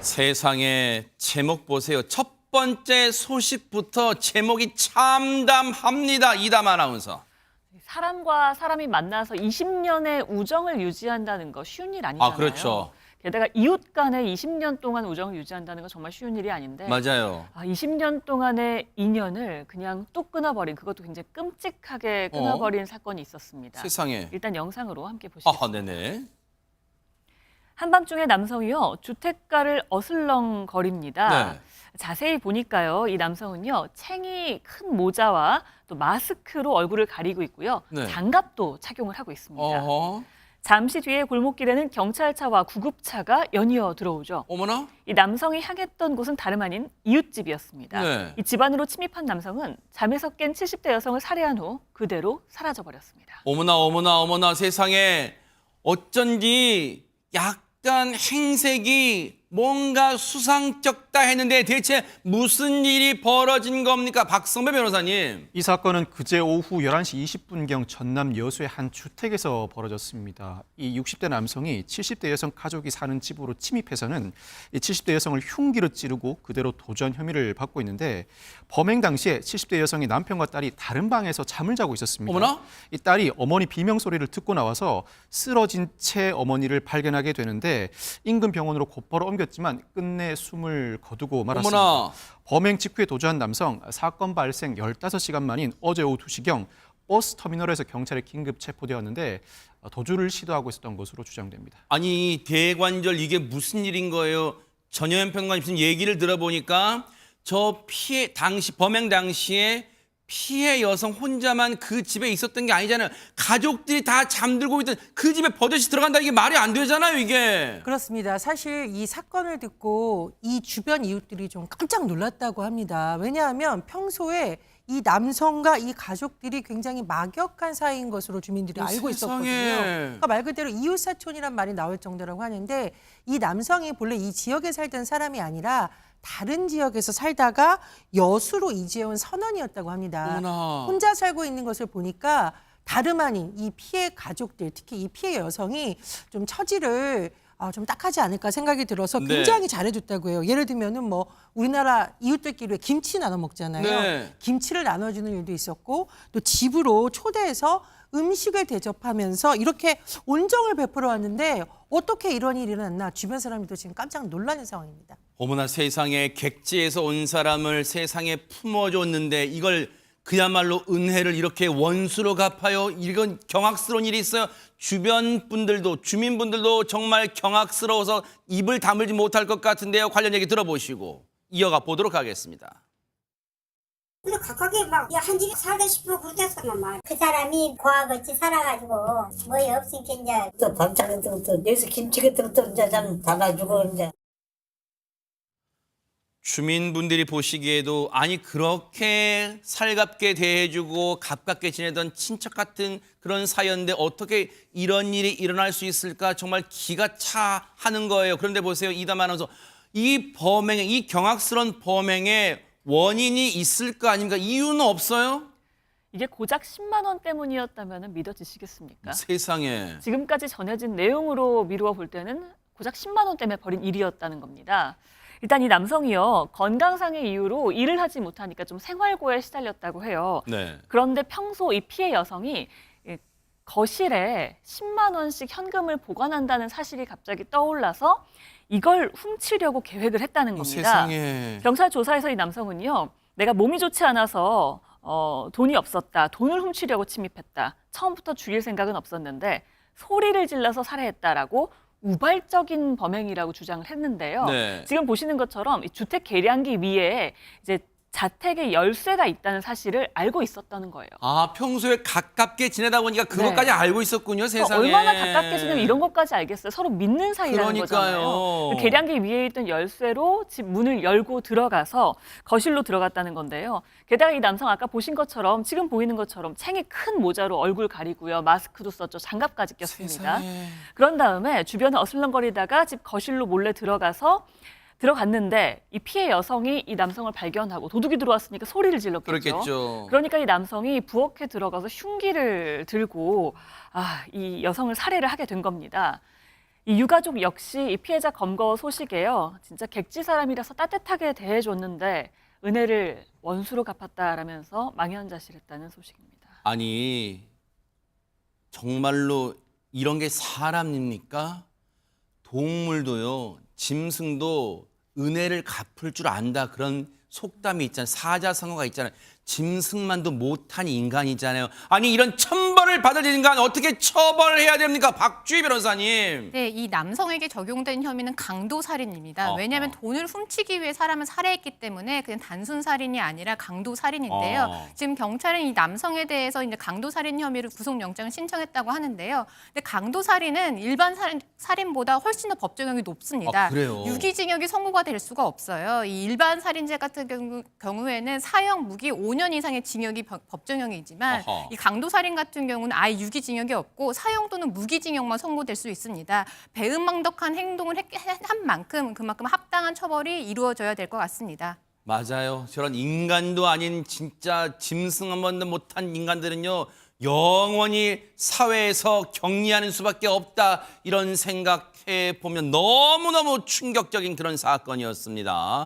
세상에 제목 보세요. 첫 번째 소식부터 제목이 참담합니다. 이담 아나운서. 사람과 사람이 만나서 20년의 우정을 유지한다는 거 쉬운 일 아니잖아요. 아, 그렇죠. 게다가 이웃 간에 20년 동안 우정을 유지한다는 건 정말 쉬운 일이 아닌데 맞아요. 20년 동안의 인연을 그냥 뚝 끊어버린, 그것도 굉장히 끔찍하게 끊어버린 사건이 있었습니다. 세상에. 일단 영상으로 함께 보시겠습니다. 아, 네네. 한밤중에 남성이요, 주택가를 어슬렁거립니다. 네. 자세히 보니까요, 이 남성은요, 챙이 큰 모자와 또 마스크로 얼굴을 가리고 있고요. 네. 장갑도 착용을 하고 있습니다. 어허. 잠시 뒤에 골목길에는 경찰차와 구급차가 연이어 들어오죠. 어머나? 이 남성이 향했던 곳은 다름 아닌 이웃집이었습니다. 네. 이 집 안으로 침입한 남성은 잠에서 깬 70대 여성을 살해한 후 그대로 사라져버렸습니다. 어머나, 어머나, 어머나, 세상에. 어쩐지 약간 행색이 뭔가 수상쩍다 했는데 대체 무슨 일이 벌어진 겁니까? 박성배 변호사님. 이 사건은 그제 오후 11시 20분경 전남 여수의 한 주택에서 벌어졌습니다. 이 60대 남성이 70대 여성 가족이 사는 집으로 침입해서는 이 70대 여성을 흉기로 찌르고 그대로 도주한 혐의를 받고 있는데, 범행 당시에 70대 여성이 남편과 딸이 다른 방에서 잠을 자고 있었습니다. 어머나? 이 딸이 어머니 비명 소리를 듣고 나와서 쓰러진 채 어머니를 발견하게 되는데 인근 병원으로 곧바로 옮겼지만 끝내 숨을 거두고 말았습니다. 어머나. 범행 직후에 도주한 남성, 사건 발생 15시간 만인 어제 오후 2시경 버스 터미널에서 경찰에 긴급 체포되었는데 도주를 시도하고 있었던 것으로 추정됩니다. 아니, 대관절 이게 무슨 일인 거예요? 전효연 평론가님 무슨 얘기를 들어보니까 저 범행 당시에 피해 여성 혼자만 그 집에 있었던 게 아니잖아요. 가족들이 다 잠들고 있던 그 집에 버젓이 들어간다, 이게 말이 안 되잖아요, 이게. 그렇습니다. 사실 이 사건을 듣고 이 주변 이웃들이 좀 깜짝 놀랐다고 합니다. 왜냐하면 평소에 이 남성과 이 가족들이 굉장히 막역한 사이인 것으로 주민들이 알고 세상에. 있었거든요. 그러니까 말 그대로 이웃사촌이란 말이 나올 정도라고 하는데, 이 남성이 본래 이 지역에 살던 사람이 아니라 다른 지역에서 살다가 여수로 이주해온 선원이었다고 합니다. 어머나. 혼자 살고 있는 것을 보니까 다름 아닌 이 피해 가족들, 특히 이 피해 여성이 좀 처지를 좀 딱하지 않을까 생각이 들어서 굉장히 잘해줬다고 해요. 예를 들면은 뭐 우리나라 이웃들끼리 김치 나눠 먹잖아요. 네. 김치를 나눠주는 일도 있었고, 또 집으로 초대해서 음식을 대접하면서 이렇게 온정을 베풀어 왔는데, 어떻게 이런 일이 일어났나 주변 사람들도 지금 깜짝 놀라는 상황입니다. 어머나, 세상에 객지에서 온 사람을 세상에 품어줬는데 이걸 그야말로 은혜를 이렇게 원수로 갚아요. 이건 경악스러운 일이 있어요. 주변 분들도, 주민분들도 정말 경악스러워서 입을 다물지 못할 것 같은데요. 관련 얘기 들어보시고 이어가 보도록 하겠습니다. 근데 각각이 막, 야, 한 집에 살다 싶어 그랬었만 말. 그 사람이 고아같이 살아가지고 뭐에 없으니까 이제 또 반찬 같은 것도 여기서 김치 같은 것도 이제 좀 담아주고 이제. 주민분들이 보시기에도 아니 그렇게 살갑게 대해주고 가깝게 지내던 친척 같은 그런 사이였는데 어떻게 이런 일이 일어날 수 있을까 정말 기가 차하는 거예요. 그런데 보세요, 이담 아나운서, 이 범행에, 이 경악스러운 범행에 원인이 있을 거 아닙니까? 이유는 없어요? 이게 고작 10만 원 때문이었다면 믿어지시겠습니까? 세상에. 지금까지 전해진 내용으로 미루어 볼 때는 고작 10만 원 때문에 벌인 일이었다는 겁니다. 일단 이 남성이요, 건강상의 이유로 일을 하지 못하니까 좀 생활고에 시달렸다고 해요. 네. 그런데 평소 이 피해 여성이 거실에 10만 원씩 현금을 보관한다는 사실이 갑자기 떠올라서 이걸 훔치려고 계획을 했다는 겁니다. 세상에. 경찰 조사에서 이 남성은요, 내가 몸이 좋지 않아서 돈이 없었다, 돈을 훔치려고 침입했다, 처음부터 죽일 생각은 없었는데 소리를 질러서 살해했다라고 우발적인 범행이라고 주장을 했는데요. 네. 지금 보시는 것처럼 이 주택 계량기 위에 이제 자택에 열쇠가 있다는 사실을 알고 있었다는 거예요. 아, 평소에 가깝게 지내다 보니까 그것까지 네. 알고 있었군요, 세상에. 얼마나 가깝게 지내면 이런 것까지 알겠어요. 서로 믿는 사이라는 그러니까요. 거잖아요. 계량기 위에 있던 열쇠로 집 문을 열고 들어가서 거실로 들어갔다는 건데요. 게다가 이 남성 아까 보신 것처럼, 지금 보이는 것처럼 챙이 큰 모자로 얼굴 가리고요. 마스크도 썼죠. 장갑까지 꼈습니다. 세상에. 그런 다음에 주변에 어슬렁거리다가 집 거실로 몰래 들어갔는데 이 피해 여성이 이 남성을 발견하고 도둑이 들어왔으니까 소리를 질렀겠죠. 그렇겠죠. 그러니까 이 남성이 부엌에 들어가서 흉기를 들고 이 여성을 살해를 하게 된 겁니다. 이 유가족 역시 이 피해자 검거 소식에요. 진짜 객지 사람이라서 따뜻하게 대해줬는데 은혜를 원수로 갚았다라면서 망연자실했다는 소식입니다. 아니 정말로 이런 게 사람입니까? 동물도요, 짐승도 은혜를 갚을 줄 안다, 그런 속담이 있잖아요. 사자성어가 있잖아요. 짐승만도 못한 인간이잖아요. 아니 이런 천벌을 받을 인간 어떻게 처벌해야 됩니까? 박주희 변호사님. 네, 이 남성에게 적용된 혐의는 강도살인입니다. 왜냐하면 돈을 훔치기 위해 사람을 살해했기 때문에 그냥 단순 살인이 아니라 강도살인인데요. 지금 경찰은 이 남성에 대해서 이제 강도살인 혐의로 구속영장을 신청했다고 하는데요. 근데 강도살인은 일반 살인보다 훨씬 더 법정형이 높습니다. 아, 그래요? 유기징역이 선고가 될 수가 없어요. 이 일반 살인죄 같은 경우에는 사형, 무기 5년 이상의 징역이 법정형이지만 어허. 이 강도살인 같은 경우는 아예 유기징역이 없고 사형 또는 무기징역만 선고될 수 있습니다. 배은망덕한 행동을 한 만큼 그만큼 합당한 처벌이 이루어져야 될 것 같습니다. 맞아요. 저런 인간도 아닌 진짜 짐승 한 번도 못한 인간들은요, 영원히 사회에서 격리하는 수밖에 없다, 이런 생각해 보면 너무너무 충격적인 그런 사건이었습니다.